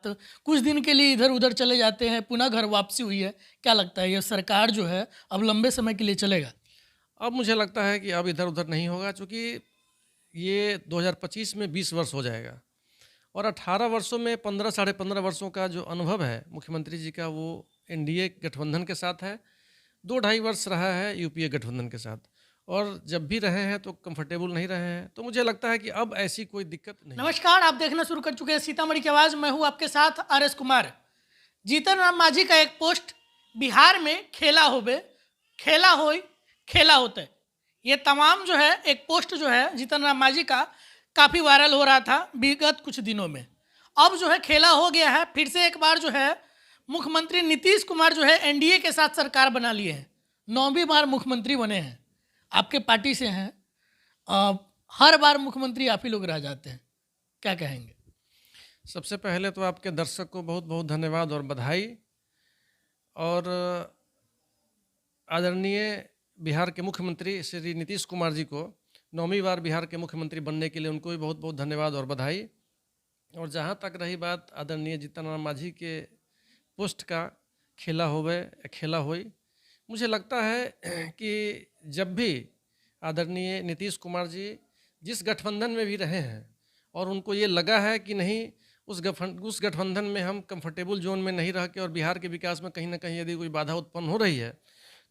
तो कुछ दिन के लिए इधर उधर चले जाते हैं, पुनः घर वापसी हुई है। क्या लगता है ये सरकार जो है अब लंबे समय के लिए चलेगा? अब मुझे लगता है कि अब इधर-उधर नहीं होगा, चूँकि ये 2025 में 20 वर्ष हो जाएगा और 18 वर्षों में 15 साढ़े 15 वर्षों का जो अनुभव है मुख्यमंत्री जी का, वो एनडीए गठबंधन के साथ है। 2 ढाई वर्ष रहा है यूपीए गठबंधन के साथ, और जब भी रहे हैं तो कंफर्टेबल नहीं रहे हैं। तो मुझे लगता है कि अब ऐसी कोई दिक्कत नहीं है। नमस्कार, आप देखना शुरू कर चुके हैं सीतामढ़ी की आवाज़। मैं हूँ आपके साथ आर.एस. कुमार। जीतन राम मांझी का एक पोस्ट, बिहार में खेला होबे, खेला होई, खेला होते। ये तमाम जो है एक पोस्ट जो है जीतन राम मांझी का काफ़ी वायरल हो रहा था विगत कुछ दिनों में। अब जो है खेला हो गया है, फिर से एक बार जो है मुख्यमंत्री नीतीश कुमार जो है एनडीए के साथ सरकार बना लिए हैं। 9वीं बार मुख्यमंत्री बने हैं, आपके पार्टी से हैं। अ, हर बार मुख्यमंत्री आप ही लोग रह जाते हैं, क्या कहेंगे? सबसे पहले तो आपके दर्शक को बहुत-बहुत धन्यवाद और बधाई। और आदरणीय बिहार के मुख्यमंत्री श्री नीतीश कुमार जी को 9वीं बार बिहार के मुख्यमंत्री बनने के लिए उनको भी बहुत-बहुत धन्यवाद और बधाई। और जहाँ तक रही बात आदरणीय जीतन राम मांझी के पोस्ट का, खेला होवे या खेला होई, मुझे लगता है कि जब भी आदरणीय नीतीश कुमार जी जिस गठबंधन में भी रहे हैं और उनको ये लगा है कि नहीं, उस गठबंधन में हम कंफर्टेबल जोन में नहीं रह के और बिहार के विकास में कहीं ना कहीं यदि कोई बाधा उत्पन्न हो रही है,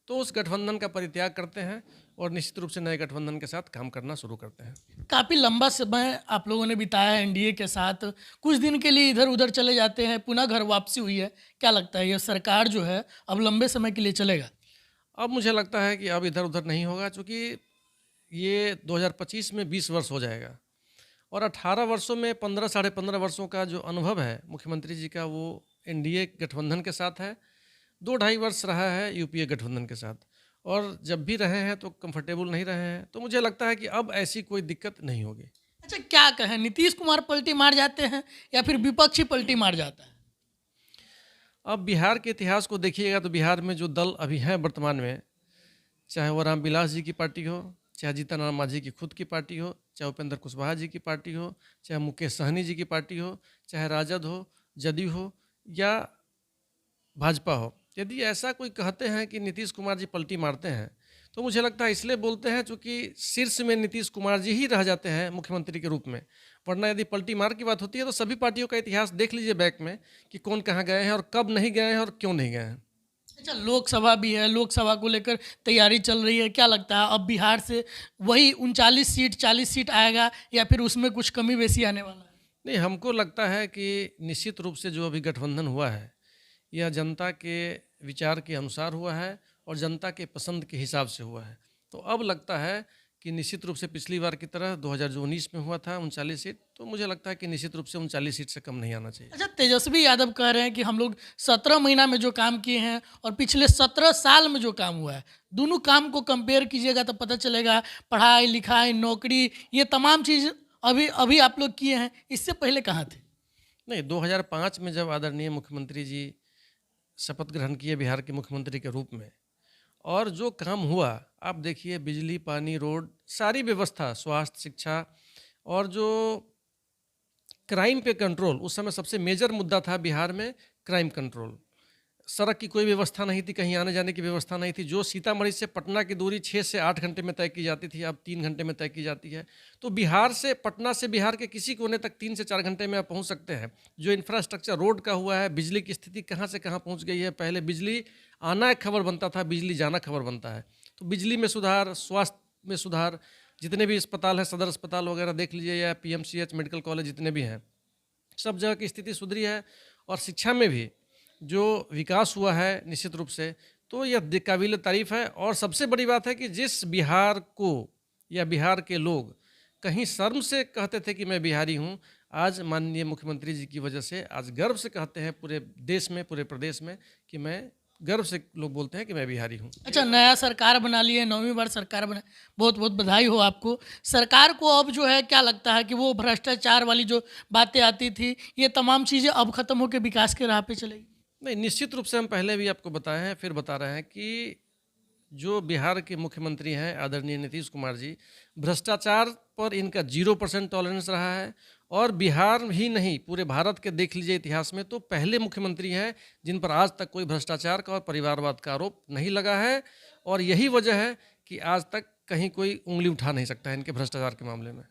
तो उस गठबंधन का परित्याग करते हैं और निश्चित रूप से नए गठबंधन के साथ काम करना शुरू करते हैं। काफ़ी लंबा समय आप लोगों ने बिताया है एनडीए के साथ, कुछ दिन के लिए इधर उधर चले जाते हैं, पुनः घर वापसी हुई है। क्या लगता है ये सरकार जो है अब लंबे समय के लिए चलेगा? अब मुझे लगता है कि अब इधर-उधर नहीं होगा, चूँकि ये 2025 में 20 वर्ष हो जाएगा और 18 वर्षों में 15 साढ़े 15 वर्षों का जो अनुभव है मुख्यमंत्री जी का, वो एनडीए गठबंधन के साथ है। 2 ढाई वर्ष रहा है यूपीए गठबंधन के साथ, और जब भी रहे हैं तो कंफर्टेबल नहीं रहे हैं। तो मुझे लगता है कि अब ऐसी कोई दिक्कत नहीं होगी। अच्छा, क्या कहें, नीतीश कुमार पलटी मार जाते हैं या फिर विपक्ष ही पलटी मार जाता है? अब बिहार के इतिहास को देखिएगा तो बिहार में जो दल अभी हैं वर्तमान में, चाहे वो रामविलास जी की पार्टी हो, चाहे जीतन राम मांझी की खुद की पार्टी हो, चाहे उपेंद्र कुशवाहा जी की पार्टी हो, चाहे मुकेश सहनी जी की पार्टी हो, चाहे राजद हो, जदयू हो या भाजपा हो, यदि ऐसा कोई कहते हैं कि नीतीश कुमार जी पलटी मारते हैं, तो मुझे लगता है इसलिए बोलते हैं चूँकि शीर्ष में नीतीश कुमार जी ही रह जाते हैं मुख्यमंत्री के रूप में। वरना यदि पलटी मार की बात होती है तो सभी पार्टियों का इतिहास देख लीजिए बैक में, कि कौन कहाँ गए हैं और कब नहीं गए हैं और क्यों नहीं गए हैं। अच्छा, लोकसभा भी है, लोकसभा को लेकर तैयारी चल रही है। क्या लगता है अब बिहार से वही 39 सीट 40 सीट आएगा या फिर उसमें कुछ कमी बेसी आने वाला है? नहीं, हमको लगता है कि निश्चित रूप से जो अभी गठबंधन हुआ है, यह जनता के विचार के अनुसार हुआ है और जनता के पसंद के हिसाब से हुआ है। तो अब लगता है कि निश्चित रूप से पिछली बार की तरह 2019 में हुआ था 39 सीट, तो मुझे लगता है कि निश्चित रूप से 39 सीट से कम नहीं आना चाहिए। अच्छा, तेजस्वी यादव कह रहे हैं कि हम लोग 17 महीना में जो काम किए हैं और पिछले 17 साल में जो काम हुआ है, दोनों काम को कंपेयर कीजिएगा तो पता चलेगा पढ़ाई लिखाई नौकरी ये तमाम चीज़ अभी अभी आप लोग किए हैं। इससे पहले कहाँ थे? नहीं, 2005 में जब आदरणीय मुख्यमंत्री जी शपथ ग्रहण किए बिहार के मुख्यमंत्री के रूप में, और जो काम हुआ, आप देखिए, बिजली, पानी, रोड, सारी व्यवस्था, स्वास्थ्य, शिक्षा, और जो क्राइम पे कंट्रोल, उस समय सबसे मेजर मुद्दा था बिहार में क्राइम कंट्रोल। सड़क की कोई व्यवस्था नहीं थी, कहीं आने जाने की व्यवस्था नहीं थी। जो सीतामढ़ी से पटना की दूरी 6 से 8 घंटे में तय की जाती थी, अब 3 घंटे में तय की जाती है। तो बिहार से, पटना से बिहार के किसी कोने तक 3 से 4 घंटे में आप पहुंच सकते हैं। जो इंफ्रास्ट्रक्चर रोड का हुआ है, बिजली की स्थिति कहाँ से कहाँ पहुंच गई है। पहले बिजली आना एक खबर बनता था, बिजली जाना खबर बनता है। तो बिजली में सुधार, स्वास्थ्य में सुधार, जितने भी अस्पताल हैं, सदर अस्पताल वगैरह देख लीजिए या पीएमसीएच, मेडिकल कॉलेज जितने भी हैं, सब जगह की स्थिति सुधरी है। और शिक्षा में भी जो विकास हुआ है निश्चित रूप से, तो यह काबिल तारीफ़ है। और सबसे बड़ी बात है कि जिस बिहार को या बिहार के लोग कहीं शर्म से कहते थे कि मैं बिहारी हूँ, आज माननीय मुख्यमंत्री जी की वजह से आज गर्व से कहते हैं पूरे देश में, पूरे प्रदेश में, कि मैं गर्व से लोग बोलते हैं कि मैं बिहारी हूँ। अच्छा, नया सरकार बना लिए, 9वीं बार सरकार बना, बहुत बहुत बधाई हो आपको। सरकार को अब जो है क्या लगता है कि वो भ्रष्टाचार वाली जो बातें आती थी ये तमाम चीज़ें अब खत्म होकर विकास के राह पे चलेगी? नहीं, निश्चित रूप से हम पहले भी आपको बताए हैं, फिर बता रहे हैं कि जो बिहार के मुख्यमंत्री हैं आदरणीय नीतीश कुमार जी, भ्रष्टाचार पर इनका 0% टॉलरेंस रहा है और बिहार ही नहीं, पूरे भारत के देख लीजिए इतिहास में, तो पहले मुख्यमंत्री हैं जिन पर आज तक कोई भ्रष्टाचार का और परिवारवाद का आरोप नहीं लगा है। और यही वजह है कि आज तक कहीं कोई उंगली उठा नहीं सकता है इनके भ्रष्टाचार के मामले में।